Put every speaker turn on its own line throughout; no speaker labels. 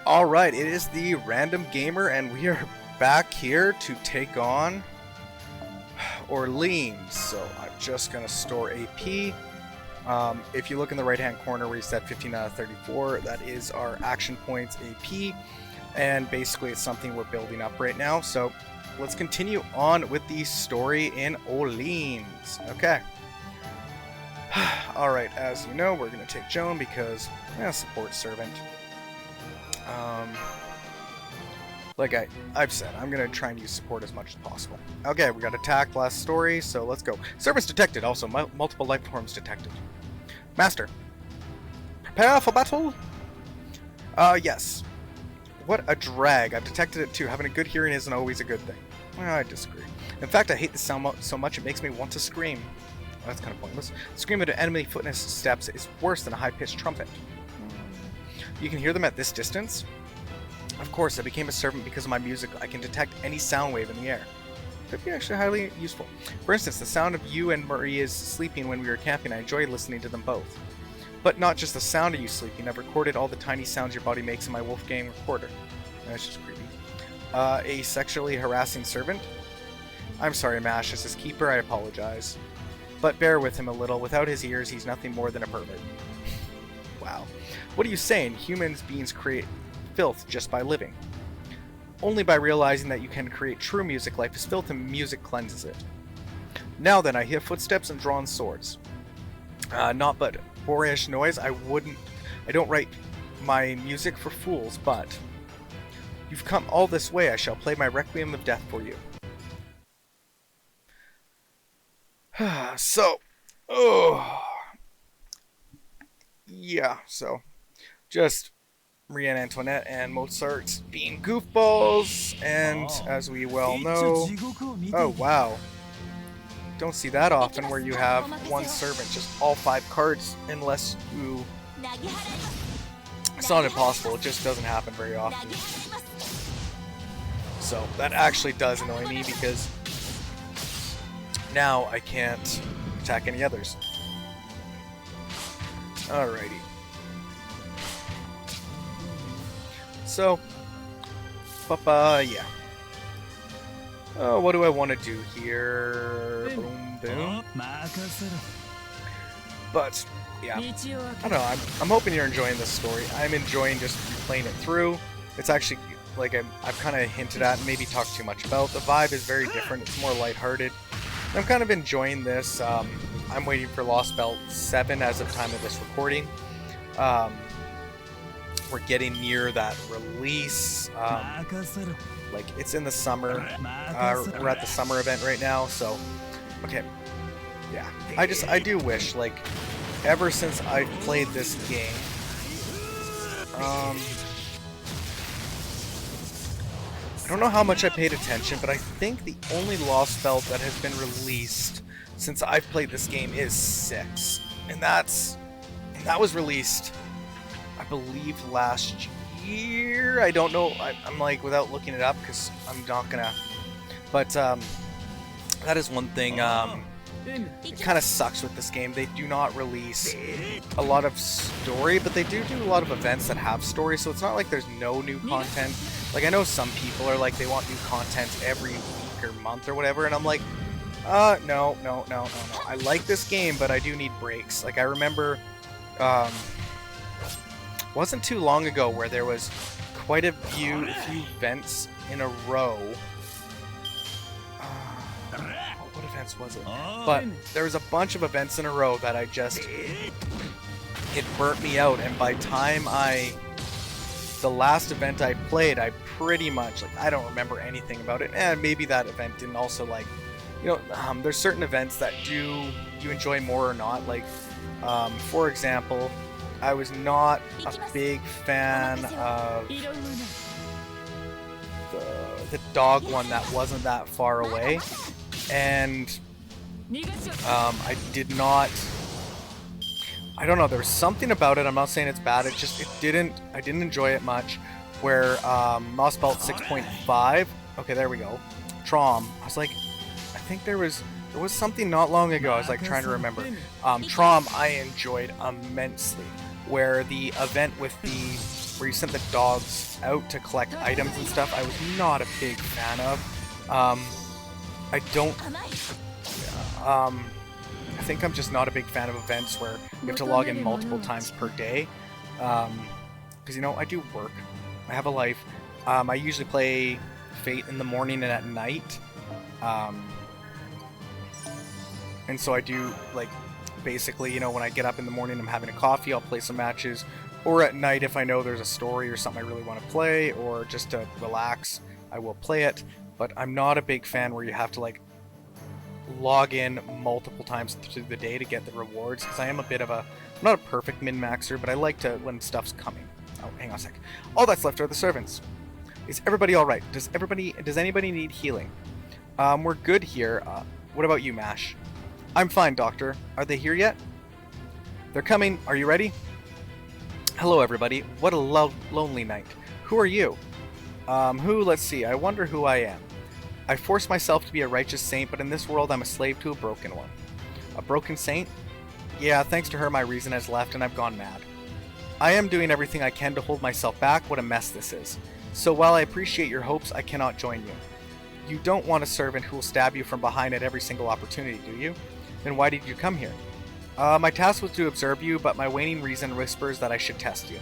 Alright, it is the Random Gamer, and we are back here to take on Orleans. So I'm just going to store AP. If you look in the right hand corner where you said 15 out of 34, that is our action points AP. And basically it's something we're building up right now. So let's continue on with the story in Orleans. Okay. Alright, as you know, we're going to take Joan because, support servant. Like I've said, I'm going to try and use support as much as possible. Okay, we got attack last story, so let's go. Servants detected, also multiple life forms detected. Master, prepare for battle? Yes. What a drag. I've detected it too. Having a good hearing isn't always a good thing. Well, I disagree. In fact, I hate the sound so much it makes me want to scream. Well, that's kind of pointless. The scream of an enemy footsteps is worse than a high-pitched trumpet. You can hear them at this distance? Of course, I became a servant because of my music. I can detect any sound wave in the air. Could be actually highly useful. For instance, the sound of you and Maria's sleeping when we were camping. I enjoyed listening to them both. But not just the sound of you sleeping. I've recorded all the tiny sounds your body makes in my Wolfgang recorder. That's just creepy. A sexually harassing servant? I'm sorry, Mash. As his keeper, I apologize. But bear with him a little. Without his ears, he's nothing more than a pervert. Wow. What are you saying? Human beings create filth just by living. Only by realizing that you can create true music, life is filth and music cleanses it. Now then, I hear footsteps and drawn swords. Not but boorish noise. I don't write my music for fools, but you've come all this way. I shall play my requiem of death for you. Yeah, so just Marie Antoinette and Mozart being goofballs, and as we well know, oh wow, don't see that often where you have one servant just all 5 cards unless you, it's not impossible, it just doesn't happen very often. So that actually does annoy me because now I can't attack any others. Alrighty. So, yeah. Oh, what do I want to do here? Boom, boom. But, yeah. I don't know, I'm hoping you're enjoying this story. I'm enjoying just playing it through. It's actually, like I've kind of hinted at and maybe talked too much about. The vibe is very different. It's more lighthearted. I'm kind of enjoying this. I'm waiting for Lost Belt 7 as of time of this recording. We're getting near that release. Like, it's in the summer. We're at the summer event right now, so okay. Yeah. I do wish, like, ever since I played this game, I don't know how much I paid attention, but I think the only Lost Belt that has been released since I've played this game is 6. And that was released, I believe, last year. I don't know. I'm like, without looking it up, because I'm not gonna. But that is one thing. It kind of sucks with this game. They do not release a lot of story, but they do a lot of events that have story. So it's not like there's no new content. Like, I know some people are like, they want new content every week or month or whatever, and I'm like, no. I like this game, but I do need breaks. Like, I remember, wasn't too long ago where there was quite a few events in a row. What events was it? But there was a bunch of events in a row that I just, it burnt me out, and by time the last event I played, I pretty much, like, I don't remember anything about it. And maybe that event didn't also, like, you know, there's certain events that you enjoy more or not. Like, for example, I was not a big fan of the dog one that wasn't that far away, and I did not. I don't know. There was something about it. I'm not saying it's bad. I didn't enjoy it much. Where Lost Belt 6.5. Okay, there we go. Trom. I was like, I think there was something not long ago. I was like trying to remember. Trom I enjoyed immensely. Where the event with the where you sent the dogs out to collect items and stuff, I was not a big fan of. I don't... I think I'm just not a big fan of events where you have to log in multiple times per day. Because, you know, I do work. I have a life. I usually play Fate in the morning and at night. And so I do, like, basically, you know, when I get up in the morning, I'm having a coffee, I'll play some matches. Or at night, if I know there's a story or something I really want to play, or just to relax, I will play it. But I'm not a big fan where you have to, like, log in multiple times through the day to get the rewards, because I am a bit of a, I'm not a perfect min-maxer, but I like to, when stuff's coming. Oh, hang on a sec. All that's left are the servants. Is everybody alright? Does anybody need healing? We're good here. What about you, Mash? I'm fine, Doctor. Are they here yet? They're coming. Are you ready? Hello, everybody. What a lonely night. Who are you? Let's see. I wonder who I am. I force myself to be a righteous saint, but in this world I'm a slave to a broken one. A broken saint? Yeah, thanks to her my reason has left and I've gone mad. I am doing everything I can to hold myself back. What a mess this is. So while I appreciate your hopes, I cannot join you. You don't want a servant who will stab you from behind at every single opportunity, do you? Then why did you come here? My task was to observe you, but my waning reason whispers that I should test you.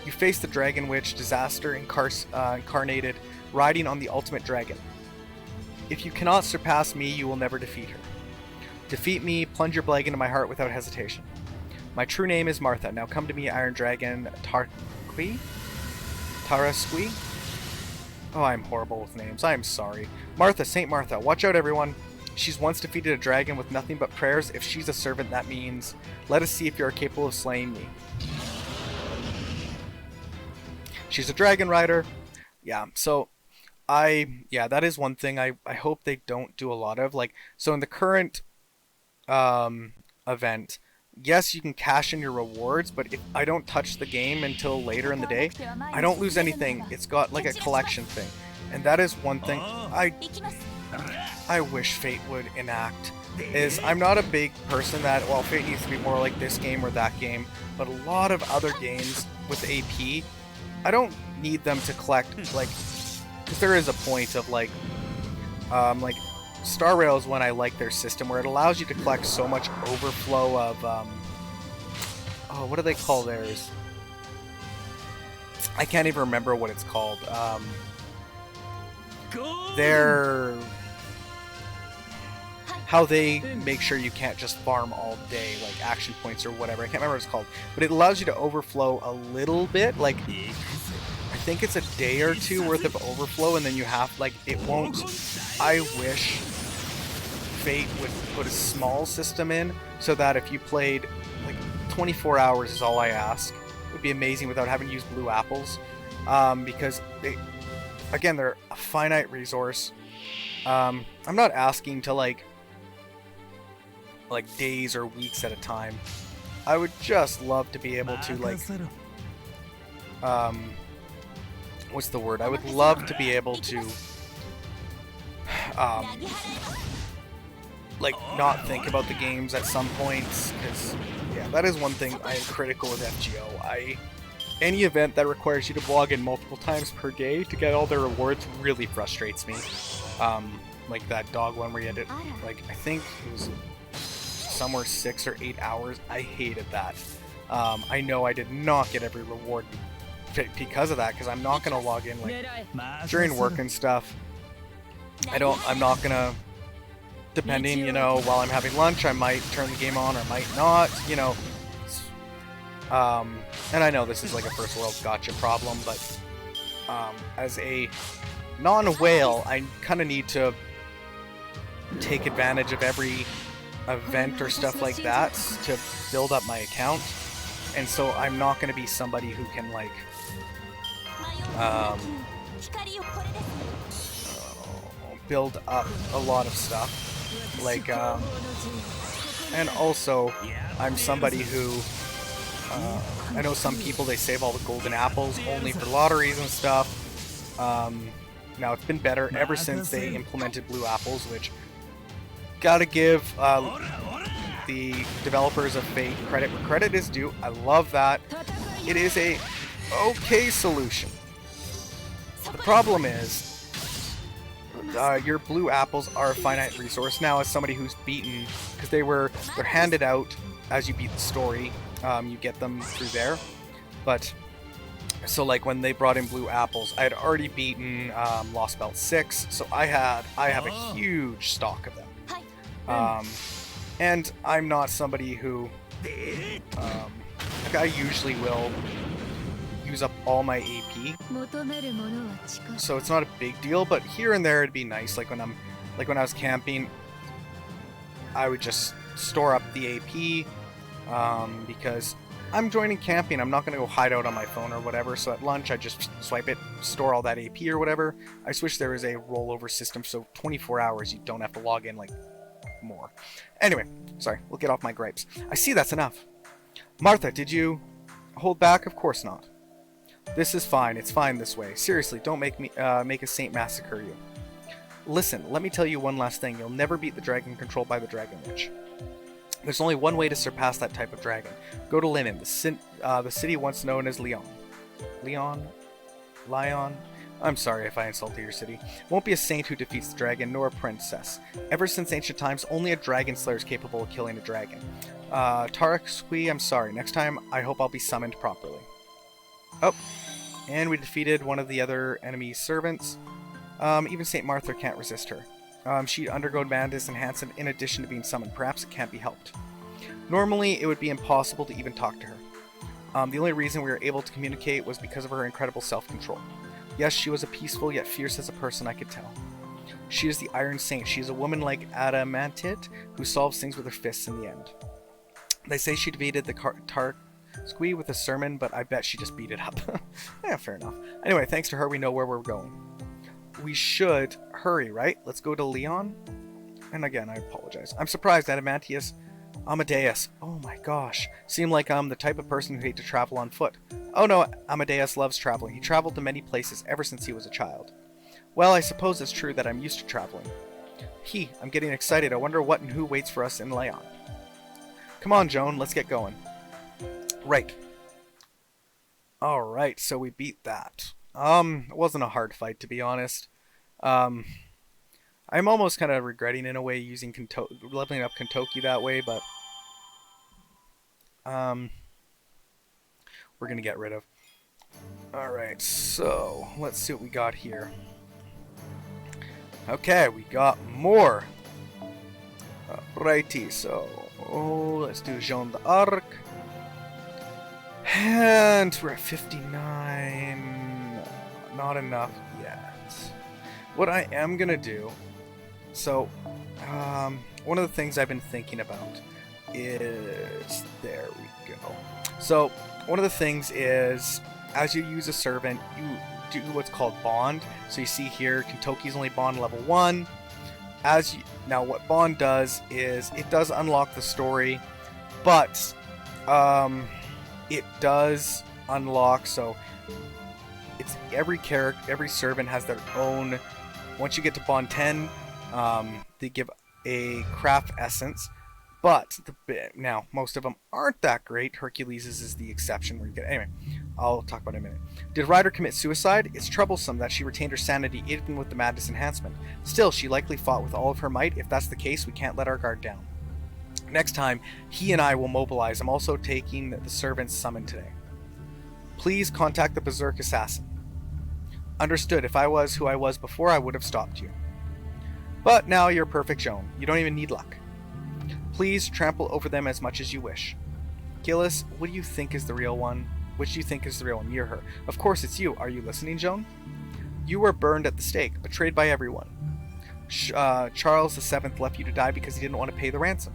You face the Dragon Witch, disaster incarnated, riding on the ultimate dragon. If you cannot surpass me, you will never defeat her. Defeat me, plunge your blade into my heart without hesitation. My true name is Martha. Now come to me, Iron Dragon Tarasqui? Oh, I'm horrible with names. I am sorry. Martha, Saint Martha. Watch out, everyone. She's once defeated a dragon with nothing but prayers. If she's a servant, that means, let us see if you are capable of slaying me. She's a dragon rider. Yeah, so that is one thing I hope they don't do a lot of. Like, so in the current event, yes, you can cash in your rewards, but if I don't touch the game until later in the day, I don't lose anything. It's got like a collection thing. And that is one thing I wish Fate would enact. Is I'm not a big person that, well, Fate needs to be more like this game or that game, but a lot of other games with AP, I don't need them to collect, like, because there is a point of like Star Rail is when I like their system where it allows you to collect so much overflow of what do they call theirs? I can't even remember what it's called. They're how they make sure you can't just farm all day, like action points or whatever. I can't remember what it's called, but it allows you to overflow a little bit, like I think it's a day or two worth of overflow, and then you have, like, it won't. I wish Fate would put a small system in so that if you played, like, 24 hours is all I ask. It would be amazing without having to use blue apples, because again, they're a finite resource. I'm not asking to like days or weeks at a time. I would just love to be able to, like, what's the word? I would love to be able to, like, not think about the games at some points, because, yeah, that is one thing I am critical with FGO. Any event that requires you to log in multiple times per day to get all their rewards really frustrates me. Like that dog one where you had to, like, I think it was somewhere 6 or 8 hours. I hated that. I know I did not get every reward because of that, because I'm not gonna log in like during work and stuff. I'm not gonna, depending, you know, while I'm having lunch, I might turn the game on or might not, you know. And I know this is like a first world gotcha problem, but as a non-whale, I kind of need to take advantage of every event or stuff like that to build up my account. And so I'm not going to be somebody who can, like, build up a lot of stuff. Like, and also, I'm somebody who, I know some people, they save all the golden apples only for lotteries and stuff. Now, it's been better ever since they implemented blue apples, which, gotta give the developers of Fate credit where credit is due. I love that. It is a okay solution. The problem is, your blue apples are a finite resource. Now, as somebody who's beaten, because they're handed out as you beat the story, you get them through there. But so like when they brought in blue apples, I had already beaten Lost Belt 6, so I have a huge stock of them. And I'm not somebody who like I usually will use up all my AP, so it's not a big deal. But here and there, it'd be nice. Like when I was camping, I would just store up the AP because I'm joining camping. I'm not gonna go hide out on my phone or whatever. So at lunch, I just swipe it, store all that AP or whatever. I just wish there was a rollover system, so 24 hours you don't have to log in like more. Anyway, sorry. We'll get off my gripes. I see that's enough. Martha, did you hold back? Of course not. This is fine. It's fine this way. Seriously, don't make a saint massacre you. Listen, let me tell you one last thing. You'll never beat the dragon controlled by the Dragon Witch. There's only one way to surpass that type of dragon. Go to Linen, the city once known as Lyon. Lyon? I'm sorry if I insulted your city. Won't be a saint who defeats the dragon, nor a princess. Ever since ancient times, only a dragon slayer is capable of killing a dragon. Tarek Squee, I'm sorry. Next time, I hope I'll be summoned properly. Oh, and we defeated one of the other enemy servants. Even St. Martha can't resist her. She'd undergone madness and Hansen in addition to being summoned. Perhaps it can't be helped. Normally, it would be impossible to even talk to her. The only reason we were able to communicate was because of her incredible self-control. Yes, she was a peaceful yet fierce as a person, I could tell. She is the Iron Saint. She is a woman like Adamantit who solves things with her fists in the end. They say she defeated the Tark Squee with a sermon, but I bet she just beat it up. Yeah, fair enough. Anyway, thanks to her, we know where we're going. We should hurry, right? Let's go to Leon. And again, I apologize. I'm surprised, Adamantius. Amadeus. Oh my gosh. Seem like I'm the type of person who hate to travel on foot. Oh no, Amadeus loves traveling. He traveled to many places ever since he was a child. Well, I suppose it's true that I'm used to traveling. I'm getting excited. I wonder what and who waits for us in Leon. Come on, Joan, let's get going. Right. Alright, so we beat that. It wasn't a hard fight, to be honest. I'm almost kind of regretting, in a way, using leveling up Kentoki that way, but we're gonna get rid of. Alright, so let's see what we got here. Okay, we got more. Righty, so let's do Jeanne d'Arc. And we're at 59. Not enough yet. What I am gonna do, so one of the things I've been thinking about is, there we go. So one of the things is, as you use a servant, you do what's called bond. So you see here, Kentoki's only bond level 1. Now what bond does is it does unlock the story, but it does unlock, so it's every servant has their own. Once you get to bond 10, they give a craft essence, but now most of them aren't that great. Hercules is the exception where you get. Anyway, I'll talk about it in a minute. Did Ryder commit suicide? It's troublesome that she retained her sanity even with the madness enhancement. Still, she likely fought with all of her might. If that's the case, we can't let our guard down. Next time, he and I will mobilize. I'm also taking the servants summoned today. Please contact the Berserk Assassin. Understood. If I was who I was before, I would have stopped you. But now you're perfect, Joan. You don't even need luck. Please trample over them as much as you wish. Gillis, what do you think is the real one? Which do you think is the real one? You're her. Of course it's you. Are you listening, Joan? You were burned at the stake, betrayed by everyone. Charles VII left you to die because he didn't want to pay the ransom.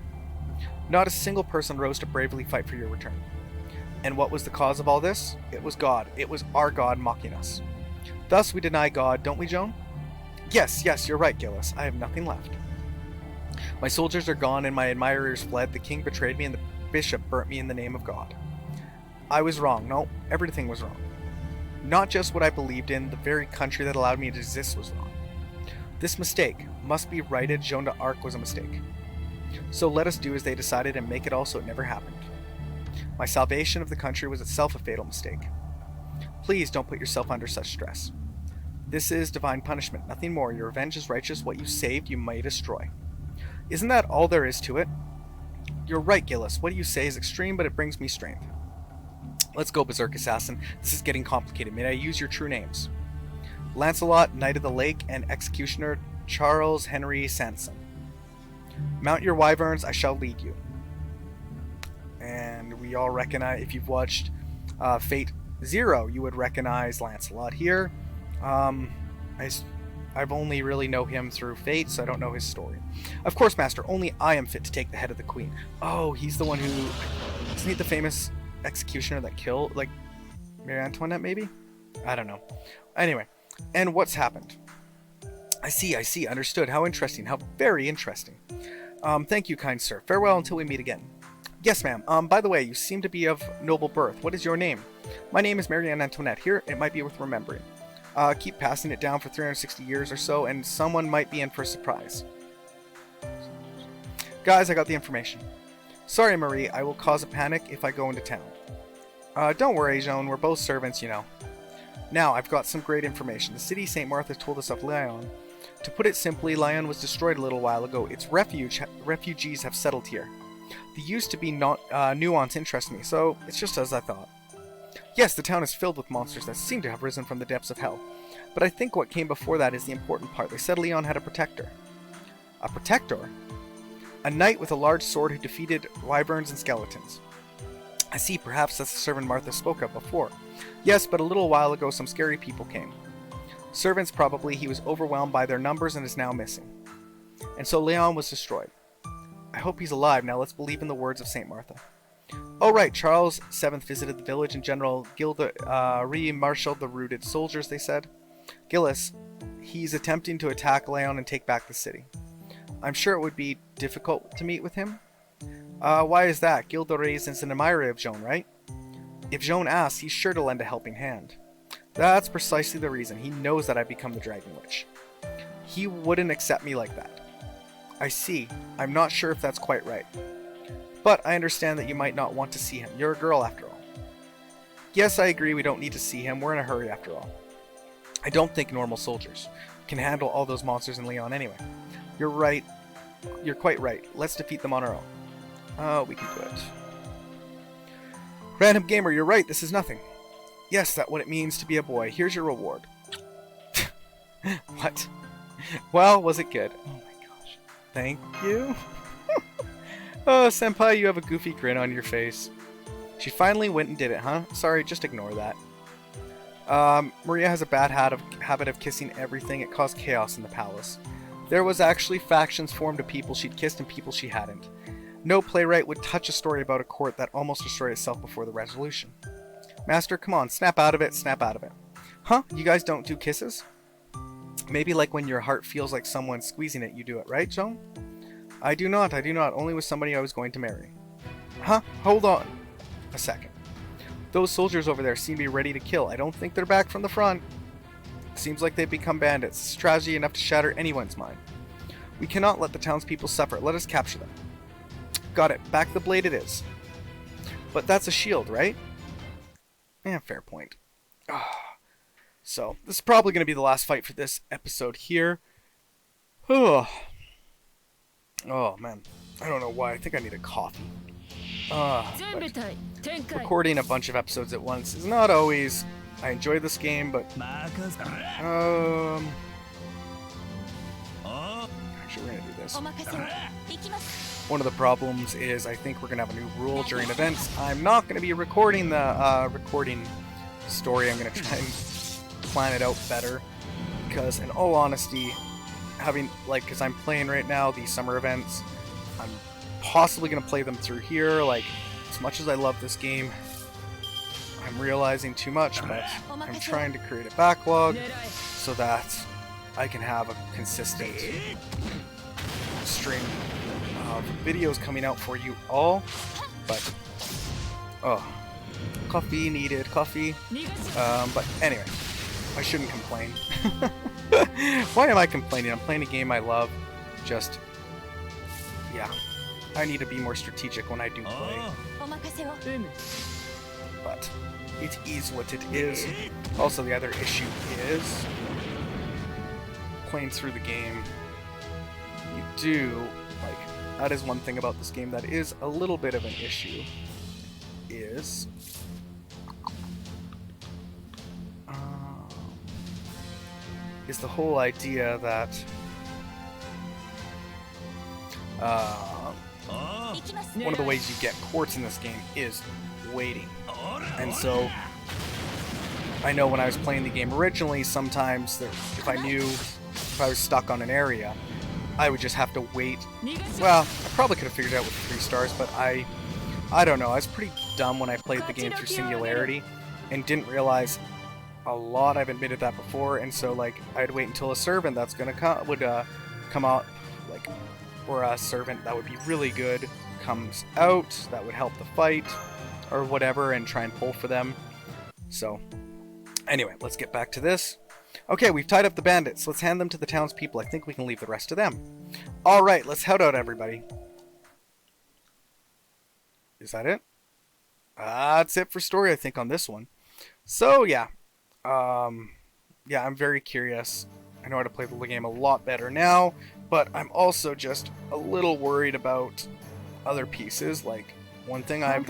Not a single person rose to bravely fight for your return. And what was the cause of all this? It was God. It was our God mocking us. Thus we deny God, don't we, Joan? Yes, you're right, Gillis. I have nothing left. My soldiers are gone and my admirers fled. The king betrayed me and the bishop burnt me in the name of God. I was wrong. No, everything was wrong. Not just what I believed in, the very country that allowed me to exist was wrong. This mistake must be righted. Jeanne d'Arc was a mistake. So let us do as they decided and make it all so it never happened. My salvation of the country was itself a fatal mistake. Please don't put yourself under such stress. This is divine punishment, nothing more. Your revenge is righteous. What you saved, you may destroy. Isn't that all there is to it? You're right, Gillis. What you say is extreme, but it brings me strength. Let's go, Berserk Assassin. This is getting complicated. May I use your true names? Lancelot, Knight of the Lake, and Executioner Charles Henry Sanson. Mount your wyverns, I shall lead you. And we all recognize, if you've watched Fate Zero, you would recognize Lancelot here. I've only really know him through Fate, so I don't know his story. Of course, Master, only I am fit to take the head of the Queen. Oh, he's the one who... Isn't he the famous executioner that killed, like, Marie Antoinette, maybe? I don't know. Anyway, and what's happened? I see, understood. How interesting, how very interesting. Thank you, kind sir. Farewell until we meet again. Yes, ma'am. By the way, you seem to be of noble birth. What is your name? My name is Marie Antoinette. Here, it might be worth remembering. Keep passing it down for 360 years or so, and someone might be in for a surprise. Guys, I got the information. Sorry, Marie, I will cause a panic if I go into town. Don't worry, Jeanne, we're both servants, you know. Now, I've got some great information. The city St. Martha told us of Lyon. To put it simply, Lyon was destroyed a little while ago. Its refugees have settled here. The used to be nuance interests me, so it's just as I thought. Yes, the town is filled with monsters that seem to have risen from the depths of hell. But I think what came before that is the important part. They said Lyon had a protector. A protector? A knight with a large sword who defeated wyverns and skeletons. I see, perhaps that's the servant Martha spoke of before. Yes, but a little while ago some scary people came. Servants probably. He was overwhelmed by their numbers and is now missing. And so Lyon was destroyed. I hope he's alive. Now let's believe in the words of St. Martha. Oh right, Charles VII visited the village and General Gilda re-marshaled the routed soldiers, they said. Gillis, he's attempting to attack Lyon and take back the city. I'm sure it would be difficult to meet with him. Why is that? Gilda-Ray's is an admirer of Jeanne, right? If Jeanne asks, he's sure to lend a helping hand. That's precisely the reason. He knows that I've become the Dragon Witch. He wouldn't accept me like that. I see. I'm not sure if that's quite right. But I understand that you might not want to see him. You're a girl after all. Yes, I agree we don't need to see him. We're in a hurry after all. I don't think normal soldiers can handle all those monsters in Lyon anyway. You're right. You're quite right. Let's defeat them on our own. We can do it. Random Gamer, you're right. This is nothing. Yes, that's what it means to be a boy. Here's your reward. What? Well, was it good? Oh my gosh. Thank you. Oh, Senpai, you have a goofy grin on your face. She finally went and did it, huh? Sorry, just ignore that. Maria has a bad habit of kissing everything. It caused chaos in the palace. There was actually factions formed of people she'd kissed and people she hadn't. No playwright would touch a story about a court that almost destroyed itself before the resolution. Master, come on, snap out of it, snap out of it. Huh? You guys don't do kisses? Maybe like when your heart feels like someone's squeezing it, you do it, right, Jeanne? I do not, only with somebody I was going to marry. Huh? Hold on a second. Those soldiers over there seem to be ready to kill. I don't think they're back from the front. Seems like they've become bandits. It's tragedy enough to shatter anyone's mind. We cannot let the townspeople suffer. Let us capture them. Got it. Back the blade it is. But that's a shield, right? Yeah, fair point. So, this is probably going to be the last fight for this episode here. Oh, man. I don't know why. I think I need a coffee. Recording a bunch of episodes at once is not always... I enjoy this game, but... Actually, we're going to do this. One of the problems is I think we're going to have a new rule during events. I'm not going to be recording the recording story. I'm going to try and plan it out better. Because, in all honesty, because I'm playing right now, these summer events, I'm possibly going to play them through here. Like, as much as I love this game, I'm realizing too much, but I'm trying to create a backlog so that I can have a consistent stream of videos coming out for you all. But, coffee needed, coffee. But anyway, I shouldn't complain. Why am I complaining? I'm playing a game I love. Just, yeah. I need to be more strategic when I do play. But it is what it is. Also, the other issue is playing through the game. You do, like, that is one thing about this game that is a little bit of an issue, is the whole idea that one of the ways you get quartz in this game is waiting. And so I know when I was playing the game originally, sometimes if I was stuck on an area, I would just have to wait. Well, I probably could have figured it out with 3 stars, but I don't know. I was pretty dumb when I played the game through Singularity and didn't realize a lot. I've admitted that before, and so like I'd wait until a servant that's gonna come out, like, or a servant that would be really good comes out that would help the fight or whatever, and try and pull for them. So anyway, let's get back to this. Okay, we've tied up the bandits. Let's hand them to the townspeople. I think we can leave the rest to them. All right, let's head out, everybody. Is that it? That's it for story, I think, on this one. So yeah. Yeah, I'm very curious. I know how to play the game a lot better now, but I'm also just a little worried about other pieces. Like, one thing I've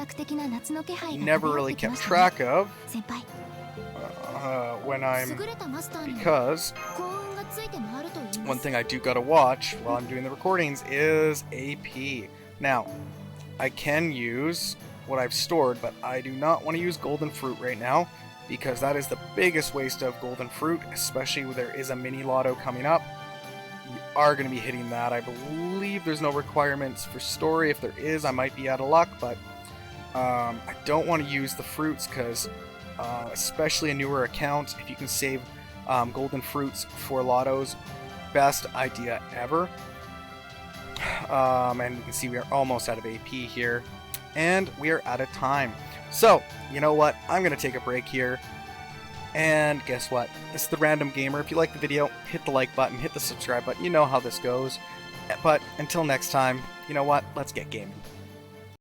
never really kept track of because one thing I do gotta watch while I'm doing the recordings is AP. Now, I can use what I've stored, but I do not want to use golden fruit right now, because that is the biggest waste of golden fruit, especially when there is a mini lotto coming up. You are going to be hitting that. I believe there's no requirements for story. If there is, I might be out of luck, but I don't want to use the fruits because, especially a newer account, if you can save golden fruits for lottos, best idea ever. And you can see we are almost out of AP here, and we are out of time. So, you know what? I'm going to take a break here. And guess what? It's the Random Gamer. If you like the video, hit the like button, hit the subscribe button. You know how this goes. But until next time, you know what? Let's get gaming.